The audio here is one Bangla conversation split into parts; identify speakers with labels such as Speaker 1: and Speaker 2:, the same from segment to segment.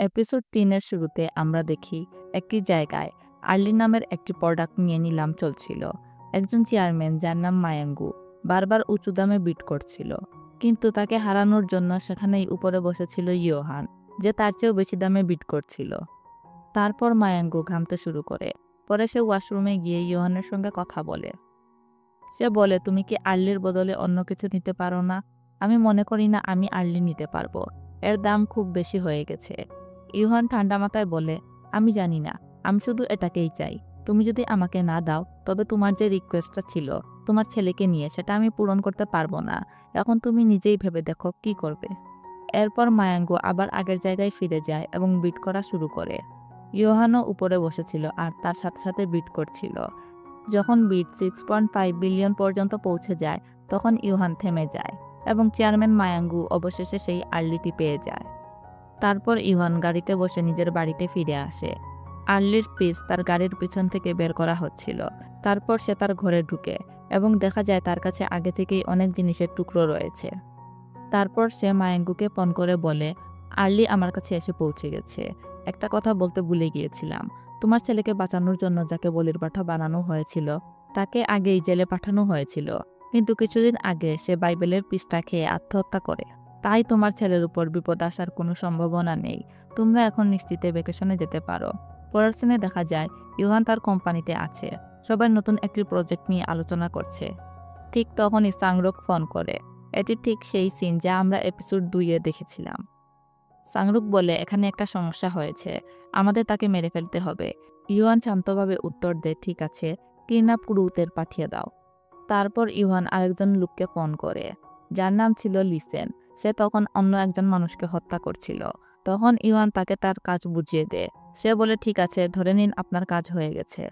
Speaker 1: এপিসোড ৩-এর শুরুতে আমরা দেখি একটি জায়গায় আর্লি নামের একটি প্রোডাক্ট নিয়ে নিলাম চলছিল। একজন চেয়ারম্যান যার নাম মায়াঙ্গু বারবার উঁচু দামে বিট করছিল, কিন্তু তাকে হারানোর জন্য সেখানেই উপরে বসেছিল ইয়োহান, যে তার চেয়েও বেশি দামে বিট করছিল। তারপর মায়াঙ্গু ঘামতে শুরু করে। পরে সে ওয়াশরুমে গিয়ে ইয়োহানের সঙ্গে কথা বলে। সে বলে, তুমি কি আর্লির বদলে অন্য কিছু নিতে পারো না? আমি মনে করি না আমি আর্লি নিতে পারবো, এর দাম খুব বেশি হয়ে গেছে। ইউহান ঠান্ডা মাথায় বলে, আমি জানি না, আমি শুধু এটাকেই চাই। তুমি যদি আমাকে না দাও তবে তোমার যে রিকোয়েস্টটা ছিল তোমার ছেলেকে নিয়ে, সেটা আমি পূরণ করতে পারবো না। এখন তুমি নিজেই ভেবে দেখো কি করবে। এরপর মায়াঙ্গু আবার আগের জায়গায় ফিরে যায় এবং বিট করা শুরু করে। ইয়োহানও উপরে বসেছিল আর তার সাথে সাথে বিট করছিল। যখন বিট 6.5 বিলিয়ন পর্যন্ত পৌঁছে যায় তখন ইউহান থেমে যায় এবং চেয়ারম্যান মায়াঙ্গু অবশেষে সেই আর্লিটি পেয়ে যায়। তারপর ইউহান গাড়িতে বসে নিজের বাড়িতে ফিরে আসে। আর্লির পিস তার গাড়ির পিছন থেকে বের করা হচ্ছিল। তারপর সে তার ঘরে ঢুকে এবং দেখা যায় তার কাছে আগে থেকেই অনেক জিনিসের টুকরো রয়েছে। তারপর সে মায়াঙ্গুকে ফোন করে বলে, আর্লি আমার কাছে এসে পৌঁছে গেছে। একটা কথা বলতে ভুলে গিয়েছিলাম, তোমার ছেলেকে বাঁচানোর জন্য যাকে বলির পাঠা বানানো হয়েছিল তাকে আগেই জেলে পাঠানো হয়েছিল, কিন্তু কিছুদিন আগে সে বাইবেলের পৃষ্ঠা খেয়ে আত্মহত্যা করে। তাই তোমার ছেলের উপর বিপদ আসার কোনো সম্ভাবনা নেই। তোমরা এখন নিশ্চিতে ভ্যাকেশনে যেতে পারো। পরের সিনে দেখা যায় ইউহান তার কোম্পানিতে আছে, সবাই নতুন একটি প্রজেক্ট নিয়ে আলোচনা করছে। ঠিক তখনই সাংরক ফোন করে। এটি ঠিক সেই সিন যা আমরা এপিসোড 2-এ দেখেছিলাম। সাংরুক বলে, এখানে একটা সমস্যা হয়েছে, আমাদের তাকে মেরে ফেলতে হবে। ইউহান শান্তভাবে উত্তর দেয়, ঠিক আছে, টিনা পুরুতের পাঠিয়ে দাও। তারপর ইউহান আরেকজন লোককে ফোন করে, যার নাম ছিল লিসেন। সে তখন অন্য একজন মানুষকে হত্যা করছিল। তখন ইউহান তাকে তার কাজ বুঝিয়ে দেয়। সে বলে, ঠিক আছে, ধরে নিন আপনার কাজ হয়ে গেছে।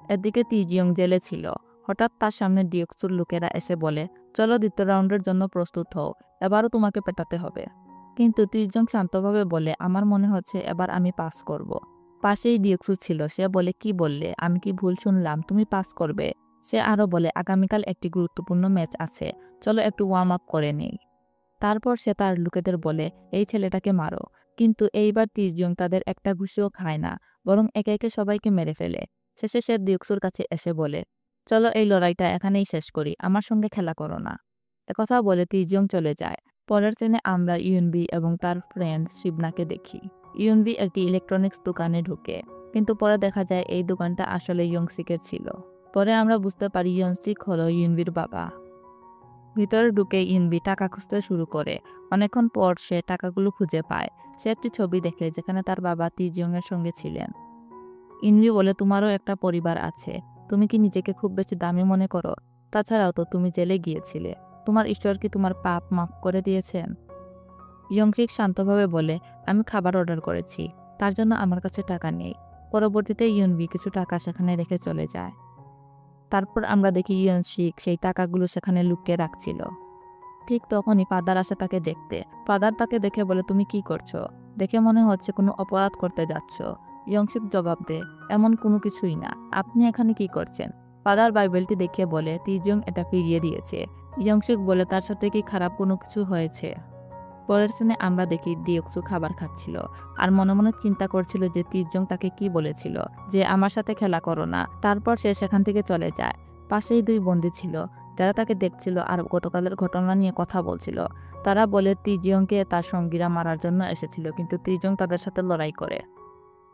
Speaker 1: এদিকে তিজিয়ং জেলে ছিল। হঠাৎ তার সামনে ডিওক্সুর লোকেরা এসে বলে, চলো দ্বিতীয় রাউন্ডের জন্য প্রস্তুত হও, এবারও তোমাকে পেটাতে হবে। কিন্তু তিজং শান্তভাবে বলে, আমার মনে হচ্ছে এবার আমি পাস করব। পাশেই ডিওক্সু ছিল। সে বলে, কি বললে? আমি কি ভুল শুনলাম? তুমি পাস করবে? সে আরও বলে, আগামীকাল একটি গুরুত্বপূর্ণ ম্যাচ আছে, চলো একটু ওয়ার্ম আপ করে নেই। তারপর সে তার লোকেদের বলে, এই ছেলেটাকে মারো। কিন্তু এইবার তিজং তাদের একটা ঘুষিও খায় না, বরং একে একে সবাইকে মেরে ফেলে। শেষে সে ডিওক্সুর কাছে এসে বলে, চলো এই লড়াইটা এখানেই শেষ করি, আমার সঙ্গে খেলা করো না। একথা বলে তিজং চলে যায়। পরের সিনে আমরা ইউনবি এবং তার ফ্রেন্ড শিবনাকে দেখি। ইউনবি একটি ইলেকট্রনিক্স দোকানে ঢুকে, কিন্তু পরে দেখা যায় এই দোকানটা আসলে ইয়ংসিকের ছিল। পরে আমরা বুঝতে পারি ইয়ংসিক হলো ইউনবির বাবা। ভিতরে ঢুকে ইউনবি টাকা খুঁজতে শুরু করে। অনেকক্ষণ পর সে টাকাগুলো খুঁজে পায়। সে একটি ছবি দেখে যেখানে তার বাবা তিজিয়ং এর সঙ্গে ছিলেন। ইউনবি বলে, তোমারও একটা পরিবার আছে, তুমি কি নিজেকে খুব বেশি দামি মনে করো? তাছাড়াও তো তুমি জেলে গিয়েছিলে, তোমার ঈশ্বর কি তোমার পাপ মাফ করে দিয়েছেন? ইয়ংফিক শান্তভাবে বলে, আমি খাবার অর্ডার করেছি, তার জন্য আমার কাছে টাকা নেই। পরবর্তীতে ইয়নবি কিছু টাকা সেখানে রেখে চলে যায়। তারপর আমরা দেখি ইয়নশিক সেই টাকাগুলো সেখানে লুকিয়ে রাখছিল। ঠিক তখনই ফাদার আসে তাকে দেখতে। ফাদার তাকে দেখে বলে, তুমি কি করছো? দেখে মনে হচ্ছে কোনো অপরাধ করতে যাচ্ছ। ইয়ংশিক জবাব দেয়, এমন কোনো কিছুই না, আপনি এখানে কি করছেন? ফাদার বাইবেলটি দেখে বলে, তিজং এটা ফিরিয়ে দিয়েছে। ইয়ংশিক বলে, তার সাথে কি খারাপ কোনো কিছু হয়েছে? পরের সিনে আমরা দেখি ডিওক্সু খাবার খাচ্ছিল আর মনে মনে চিন্তা করছিল যে তিজং তাকে কি বলেছিল, যে আমার সাথে খেলা করো না। তারপর সে সেখান থেকে চলে যায়। পাশেই দুই বন্দী ছিল যারা তাকে দেখছিল আর গতকালের ঘটনা নিয়ে কথা বলছিল। তারা বলে তিজিয়ংকে তার সঙ্গীরা মারার জন্য এসেছিল, কিন্তু তিজং তাদের সাথে লড়াই করে।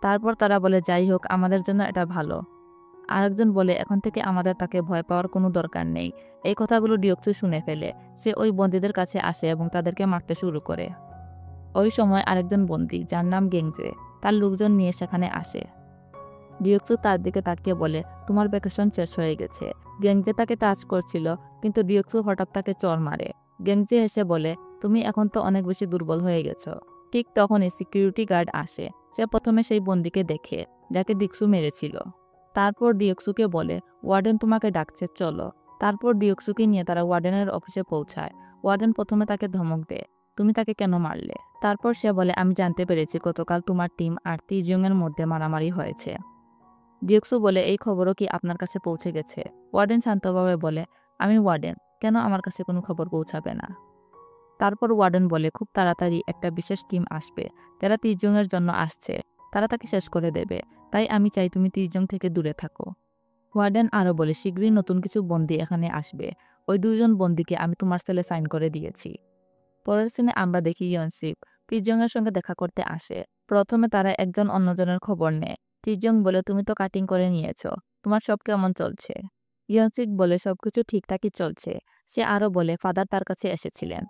Speaker 1: তারপর তারা বলে, যাই হোক, আমাদের জন্য এটা ভালো। আরেকজন বলে, এখন থেকে আমাদের তাকে ভয় পাওয়ার কোনো দরকার নেই। এই কথাগুলো ডিওক্সু শুনে ফেলে। সে ওই বন্দীদের কাছে আসে এবং তাদেরকে মারতে শুরু করে। ওই সময় আরেকজন বন্দী যার নাম গেংজে তার লোকজন নিয়ে সেখানে আসে। ডিওক্সু তার দিকে তাকিয়ে বলে, তোমার ভ্যাকেশন শেষ হয়ে গেছে। গেংজে তাকে টাচ করছিল, কিন্তু ডিওক্সু হঠাৎ তাকে চড় মারে। গেংজে এসে বলে, তুমি এখন তো অনেক বেশি দুর্বল হয়ে গেছো। ঠিক তখনই সিকিউরিটি গার্ড আসে। সে প্রথমে সেই বন্দীকে দেখে যাকে ডিক্সু মেরেছিল। তারপর ডিওক্সুকে বলে, ওয়ার্ডেন তোমাকে ডাকছে, চলো। তারপর ডিওক্সুকে নিয়ে তারা ওয়ার্ডেনের অফিসে পৌঁছায়। ওয়ার্ডেন প্রথমে তাকে ধমক দেয়, তুমি তাকে কেন মারলে? তারপর সে বলে, আমি জানতে পেরেছি গতকাল তোমার টিম আর তিজং এর মধ্যে মারামারি হয়েছে। ডিওক্সু বলে, এই খবরও কি আপনার কাছে পৌঁছে গেছে? ওয়ার্ডেন শান্তভাবে বলে, আমি ওয়ার্ডেন, কেন আমার কাছে কোনো খবর পৌঁছাবে না? তারপর ওয়ার্ডেন বলে খুব তাড়াতাড়ি একটা বিশেষ টিম আসবে যারা তিজংয়ের জন্য আসছে, তারা তাকে শেষ করে দেবে, তাই আমি চাই তুমি তিজং থেকে দূরে থাকো। ওয়ার্ডেন আরও বলে শীঘ্রই নতুন কিছু বন্দী এখানে আসবে, ওই 2জন বন্দীকে আমি তোমার সেলে সাইন করে দিয়েছি। পরের সিনে আমরা দেখি ইয়নসিক তিজংয়ের সঙ্গে দেখা করতে আসে। প্রথমে তারা একজন অন্যজনের খবর নেয়। তিজং বলে তুমি তো কাটিং করে নিয়েছো, তোমার সব কেমন চলছে? ইয়নসিক বলে সবকিছু ঠিকঠাকই চলছে। সে আরও বলে ফাদার তার কাছে এসেছিলেন।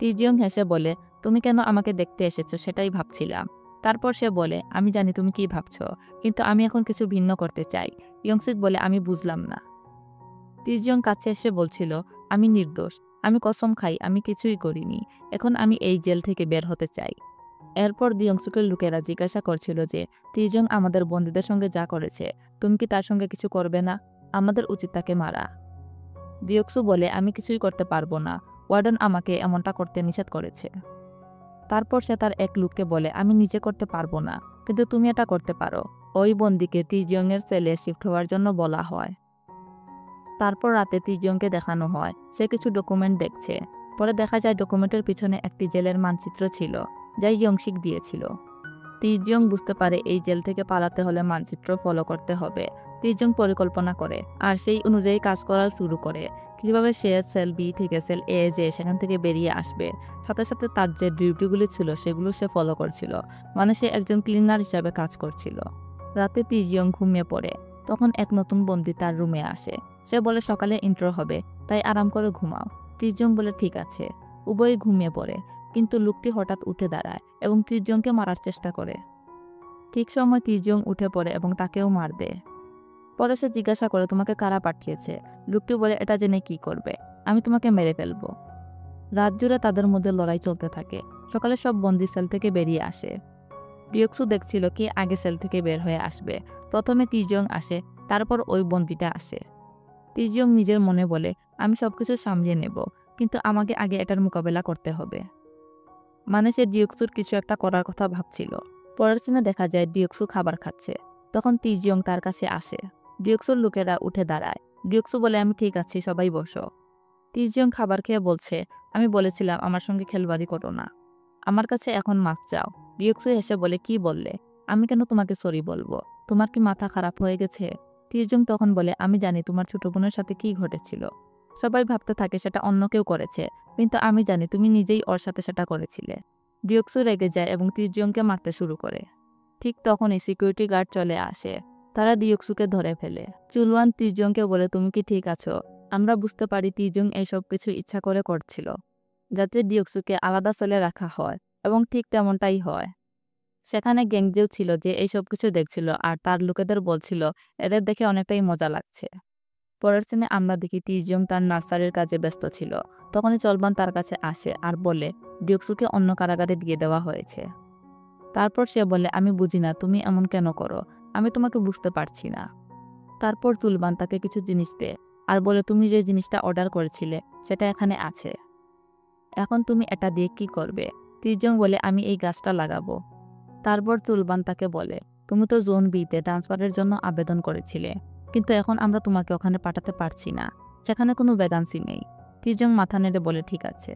Speaker 1: তিজিয়ং হেসে বলে তুমি কেন আমাকে দেখতে এসেছো সেটাই ভাবছিলাম। তারপর সে বলে আমি জানি তুমি কি ভাবছো, কিন্তু আমি এখন কিছু ভিন্ন করতে চাই। ইয়ংসিক বলে আমি বুঝলাম না। তিজিয়ং কাছে এসে বলছিল আমি নির্দোষ, আমি কসম খাই আমি কিছুই করিনি, এখন আমি এই জেল থেকে বের হতে চাই। এরপর দিয়ংসুকের লোকেরা জিজ্ঞাসা করছিল যে তিজং আমাদের বন্দীদের সঙ্গে যা করেছে তুমি কি তার সঙ্গে কিছু করবে না, আমাদের উচিত তাকে মারা। দিয়কসু বলে আমি কিছুই করতে পারবো না, ওয়ার্ডেন আমাকে এমনটা করতে নিষেধ করেছে। তারপর সে তার এক লোককে বলে আমি নিজে করতে পারবো না, কিন্তু তুমি এটা করতে পারো। ওই বন্দিকে তিজিয়ংয়ের সেলে শিফট হওয়ার জন্য বলা হয়। তারপর রাতে তিজিয়ংকে দেখানো হয় সে কিছু ডকুমেন্ট দেখছে। পরে দেখা যায় ডকুমেন্টের পিছনে একটি জেলের মানচিত্র ছিল যা ইয়ংশিক দিয়েছিল। তিজিয়ং বুঝতে পারে এই জেল থেকে পালাতে হলে মানচিত্র ফলো করতে হবে। তিজিয়ং পরিকল্পনা করে আর সেই অনুযায়ী কাজ করা শুরু করে। কিভাবে সে সেল বি থেকে সেল এ যে সেখান থেকে বেরিয়ে আসবে, সাথে সাথে তার যে ডিউটিগুলি ছিল সেগুলো সে ফলো করছিল, মানে সে একজন ক্লিনার হিসাবে কাজ করছিল। রাতে তিজিয়ং ঘুমিয়ে পড়ে। তখন এক নতুন বন্দী তার রুমে আসে। সে বলে সকালে ইন্ট্রো হবে, তাই আরাম করে ঘুমাও। তিজিয়ং বলে ঠিক আছে। উভয়ই ঘুমিয়ে পড়ে, কিন্তু লোকটি হঠাৎ উঠে দাঁড়ায় এবং তিজিয়ংকে মারার চেষ্টা করে। ঠিক সময় তিজিয়ং উঠে পড়ে এবং তাকেও মার দেয়। পরে সে জিজ্ঞাসা করে তোমাকে কারা পাঠিয়েছে। লোকটি বলে এটা জেনে কি করবে, আমি তোমাকে মেরে ফেলবো। রাত জুড়ে তাদের মধ্যে লড়াই চলতে থাকে। সকালে সব বন্দি সেল থেকে বেরিয়ে আসে। ডিয়ক্সু দেখছিল কে আগে সেল থেকে বের হয়ে আসবে। প্রথমে তিজিয়ং আসে, তারপর ওই বন্দিটা আসে। তিজিয়ং নিজের মনে বলে আমি সবকিছু সামলিয়ে নেব, কিন্তু আমাকে আগে এটার মোকাবেলা করতে হবে। মানে সে ডিয়ক্সুর কিছু একটা করার কথা ভাবছিল। পরের সিনে দেখা যায় ডিয়ক্সু খাবার খাচ্ছে। তখন তিজিয়ং তার কাছে আসে। ডিয়ক্সুর লোকেরা উঠে দাঁড়ায়। ডিয়ক্সু বলে আমি ঠিক আছি, সবাই বসো। তিজিয়ং খাবার খেয়ে বলছে আমি বলেছিলাম আমার সঙ্গে খেলবাড়ি করো না, আমার কাছে এখন মাফ চাও। ডিয়ক্সু এসে বলে কি বললে, আমি কেন তোমাকে সরি বলবো, তোমার কি মাথা খারাপ হয়ে গেছে? তিজিয়ং তখন বলে আমি জানি তোমার ছোট বোনের সাথে কি ঘটেছিল। সবাই ভাবতে থাকে সেটা অন্য কেউ করেছে, কিন্তু আমি জানি তুমি নিজেই ওর সাথে সেটা করেছিলে। ডিয়ক্সু রেগে যায় এবং তিজিয়ংকে মারতে শুরু করে। ঠিক তখনই সিকিউরিটি গার্ড চলে আসে। তারা ডিয়ক্সুকে ধরে ফেলে। চুলওয়ান তিজিয়ংকে বলে তুমি কি ঠিক আছো? আমরা বুঝতে পারি তিজিয়ং এইসব কিছু ইচ্ছা করে করছিল, যাতে ডিয়ক্সুকে আলাদা সেলে রাখা হয়, এবং ঠিক তেমনটাই হয়। সেখানে গ্যাংজেও ছিল যে এইসব কিছু দেখছিল আর তার লোকেদের বলছিল এদের দেখে অনেকটাই মজা লাগছে। পরের সিনে আমরা দেখি তিজিয়ং তার নার্সারির কাজে ব্যস্ত ছিল। তখনই চলবান তার কাছে আসে আর বলে ডিয়ক্সুকে অন্য কারাগারে দিয়ে দেওয়া হয়েছে। তারপর সে বলে আমি বুঝি না তুমি এমন কেন করো, আমি তোমাকে বুঝতে পারছি না। তারপর চুলবান তাকে কিছু জিনিস দেয় আর বলে তুমি যে জিনিসটা অর্ডার করেছিলে সেটা এখানে আছে, এখন তুমি এটা দিয়ে কি করবে? তিজং বলে আমি এই গাছটা লাগাবো। তারপর চুলবান তাকে বলে তুমি তো জোন বিতে ট্রান্সফারের জন্য আবেদন করেছিলে, কিন্তু এখন আমরা তোমাকে ওখানে পাঠাতে পারছি না, সেখানে কোনো ভ্যাকান্সি নেই। তিজং মাথা নেড়ে বলে ঠিক আছে।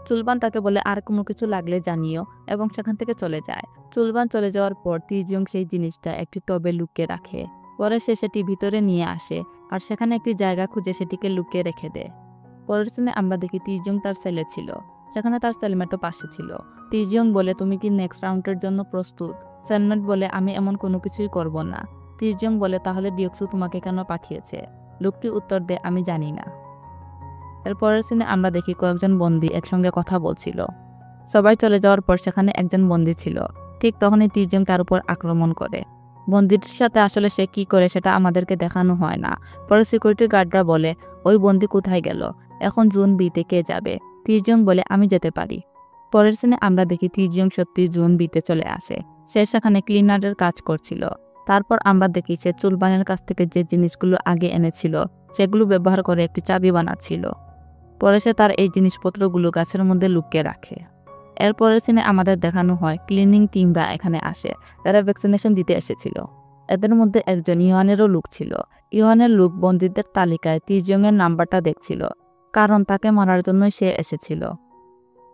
Speaker 1: চুলবান তাকে বলে আর কোনো কিছু লাগলে জানিও, এবং সেখান থেকে চলে যায়। চুলবান চলে যাওয়ার পর তিজং সেই জিনিসটা একটি টবে লুকিয়ে রাখে। পরে সে সেটি ভিতরে নিয়ে আসে আর সেখানে একটি জায়গা খুঁজে সেটিকে লুকিয়ে রেখে দেয়। পরের সিনে আমরা দেখি তিজং তার সেলে ছিল, সেখানে তার সেলমেটও পাশে ছিল। তিজং বলে তুমি কি নেক্সট রাউন্ডের জন্য প্রস্তুত? সেলমেট বলে আমি এমন কোনো কিছুই করব না। তিজং বলে তাহলে ডিয়ক্সু তোমাকে কেন পাঠিয়েছে? লোকটি উত্তর দেয় আমি জানি না। এর পরের সিনে আমরা দেখি কয়েকজন বন্দী একসঙ্গে কথা বলছিল। সবাই চলে যাওয়ার পর সেখানে একজন বন্দী ছিল। ঠিক তখনই তিজং তার উপর আক্রমণ করে। বন্দীটির সাথে আসলে সে কি করে সেটা আমাদেরকে দেখানো হয় না। পরে সিকিউরিটি গার্ডরা বলে ওই বন্দী কোথায় গেল, এখন জোন বিতে কে যাবে? তিজং বলে আমি যেতে পারি। পরের সিনে আমরা দেখি তিজং সত্যি জোন বিতে চলে আসে। সে সেখানে ক্লিনারের কাজ করছিল। তারপর আমরা দেখি সে চুলবানের কাছ থেকে যে জিনিসগুলো আগে এনেছিল সেগুলো ব্যবহার করে একটি চাবি বানাচ্ছিল। পরে সে তার এই জিনিসপত্রগুলো গাছের মধ্যে লুকিয়ে রাখে। এরপরের সিনে আমাদের দেখানো হয় ক্লিনিং টিমরা এখানে আসে, তারা ভ্যাকসিনেশন দিতে এসেছিল। এদের মধ্যে একজন ইউয়ানেরও লোক ছিল। ইউয়ানের লোক বন্দীদের তালিকায় তিজং এর নাম্বারটা দেখছিল, কারণ তাকে মারার জন্যই সে এসেছিল।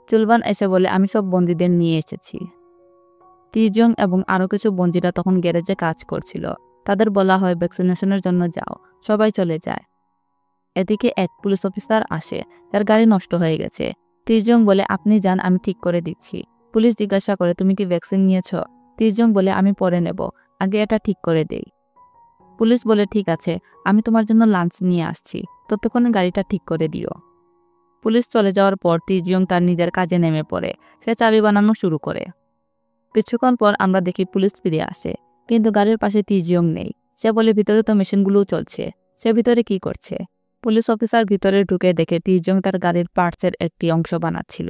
Speaker 1: চুলবান এসে বলে আমি সব বন্দীদের নিয়ে এসেছি। তিজং এবং আরও কিছু বন্দীরা তখন গ্যারেজে কাজ করছিল। তাদের বলা হয় ভ্যাকসিনেশনের জন্য যাও। সবাই চলে যায়। এদিকে এক পুলিশ অফিসার আসে, তার গাড়ি নষ্ট হয়ে গেছে। তিজং বলে আপনি যান, আমি ঠিক করে দিচ্ছি। পুলিশ জিজ্ঞাসা করে তুমি কি ভ্যাকসিন নিয়েছ? তিজং বলে আমি পরে নেব, আগে এটা ঠিক করে দেই। পুলিশ বলে ঠিক আছে, আমি তোমার জন্য লাঞ্চ নিয়ে আসছি, ততক্ষণে গাড়িটা ঠিক করে দিও। পুলিশ চলে যাওয়ার পর তিজং তার নিজের কাজে নেমে পড়ে। সে চাবি বানানো শুরু করে। কিছুক্ষণ পর আমরা দেখি পুলিশ ফিরে আসে, কিন্তু গাড়ির পাশে তিজং নেই। সে বলে ভিতরে তো মেশিনগুলোও চলছে, সে ভিতরে কি করছে? পুলিশ অফিসার ভিতরে ঢুকে দেখে তিজং তার গাড়ির পার্টসের একটি অংশ বানাচ্ছিল।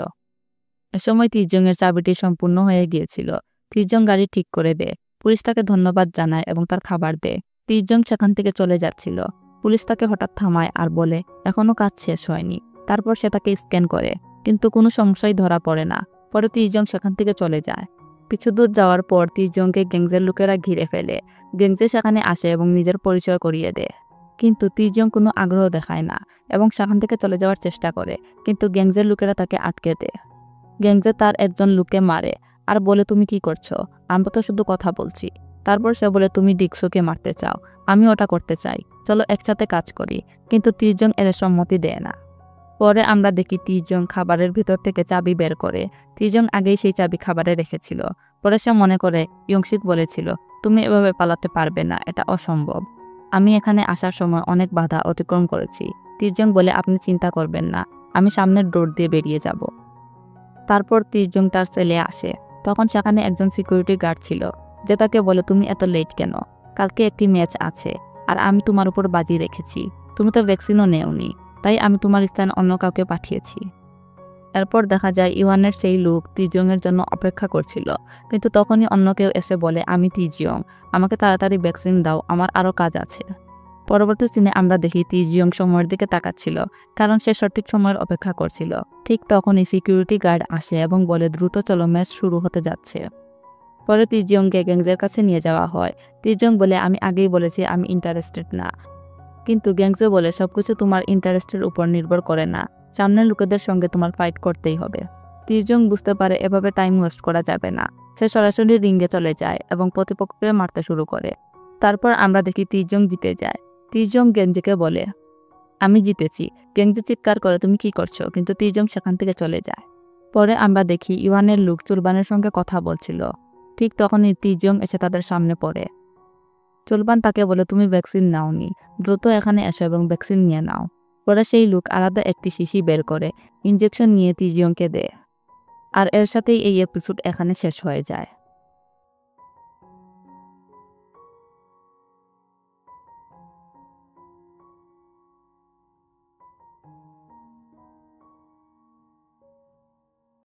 Speaker 1: এ সময় তিজংয়ের চাবিটি সম্পূর্ণ হয়ে গিয়েছিল। তিজং গাড়ি ঠিক করে দেয়। পুলিশ তাকে ধন্যবাদ জানায় এবং তার খাবার দেয়। তিজং সেখান থেকে চলে যাচ্ছিল। পুলিশ তাকে হঠাৎ থামায় আর বলে এখনো কাজ শেষ হয়নি। তারপর সে তাকে স্ক্যান করে, কিন্তু কোনো সমস্যাই ধরা পড়ে না। পরে তিজং সেখান থেকে চলে যায়। কিছু দূর যাওয়ার পর তিজংকে গ্যাংজের লোকেরা ঘিরে ফেলে। গ্যাংজে সেখানে আসে এবং নিজের পরিচয় করিয়ে দেয়। কিন্তু তিজং কোনো আগ্রহ দেখায় না এবং সেখান থেকে চলে যাওয়ার চেষ্টা করে, কিন্তু গ্যাংজের লোকেরা তাকে আটকে দেয়। গ্যাংজে তার একজন লোককে মারে আর বলে তুমি কি করছো? আমরা তো শুধু কথা বলছি। তারপর সে বলে তুমি ডিক্সোকে মারতে চাও, আমি ওটা করতে চাই, চলো একসাথে কাজ করি। কিন্তু তিজং এর সম্মতি দেয় না। পরে আমরা দেখি তিজং খাবারের ভিতর থেকে চাবি বের করে। তিজং আগেই সেই চাবি খাবারে রেখেছিল। পরে সে মনে করে ইয়ংশিক বলেছিল তুমি এভাবে পালাতে পারবে না, এটা অসম্ভব। আমি এখানে আসার সময় অনেক বাধা অতিক্রম করেছি। তিজং বলে আপনি চিন্তা করবেন না, আমি সামনের ডোর দিয়ে বেরিয়ে যাব। তারপর তিজং তার সেলে আসে। তখন সেখানে একজন সিকিউরিটি গার্ড ছিল, যে তাকে বলে তুমি এত লেট কেন? কালকে একটি ম্যাচ আছে আর আমি তোমার উপর বাজি রেখেছি। তুমি তো ভ্যাকসিনও নেওনি, তাই আমি তোমার স্থানে অন্য কাউকে পাঠিয়েছি। এরপর দেখা যায় ইওয়ানের সেই লোক তিজংয়ের জন্য অপেক্ষা করছিল, কিন্তু তখনই অন্য কেউ এসে বলে আমি তিজং, আমাকে তাড়াতাড়ি ভ্যাকসিন দাও, আমার আরও কাজ আছে। পরবর্তী সিনে আমরা দেখি তিজং সময়ের দিকে তাকাচ্ছিল, কারণ সে সঠিক সময়ের অপেক্ষা করছিল। ঠিক তখনই সিকিউরিটি গার্ড আসে এবং বলে দ্রুত চলো, ম্যাচ শুরু হতে যাচ্ছে। পরে তিজংকে গ্যাংজের কাছে নিয়ে যাওয়া হয়। তিজং বলে আমি আগেই বলেছি আমি ইন্টারেস্টেড না। কিন্তু গ্যাংজে বলে সবকিছু তোমার ইন্টারেস্টের উপর নির্ভর করে না, সামনের লোকেদের সঙ্গে তোমার ফাইট করতেই হবে। তিজং বুঝতে পারে এভাবে টাইম ওয়েস্ট করা যাবে না। সে সরাসরি রিঙ্গে চলে যায় এবং প্রতিপক্ষকে মারতে শুরু করে। তারপর আমরা দেখি তিজং জিতে যায়। তিজং গেঞ্জিকে বলে আমি জিতেছি। গেঞ্জি চিৎকার করে তুমি কি করছো? কিন্তু তিজং সেখান থেকে চলে যায়। পরে আমরা দেখি ইওয়ানের লোক চুলবানের সঙ্গে কথা বলছিল। ঠিক তখনই তিজং এসে তাদের সামনে পড়ে। চুলবান তাকে বলে তুমি ভ্যাকসিন নাওনি, দ্রুত এখানে এসো এবং ভ্যাকসিন নিয়ে নাও। পরে সেই লোক আলাদা একটি শিশি বের করে ইনজেকশন নিয়ে তিজংকে দেয়। আর এর সাথেই এই এপিসোড এখানে শেষ হয়ে যায়।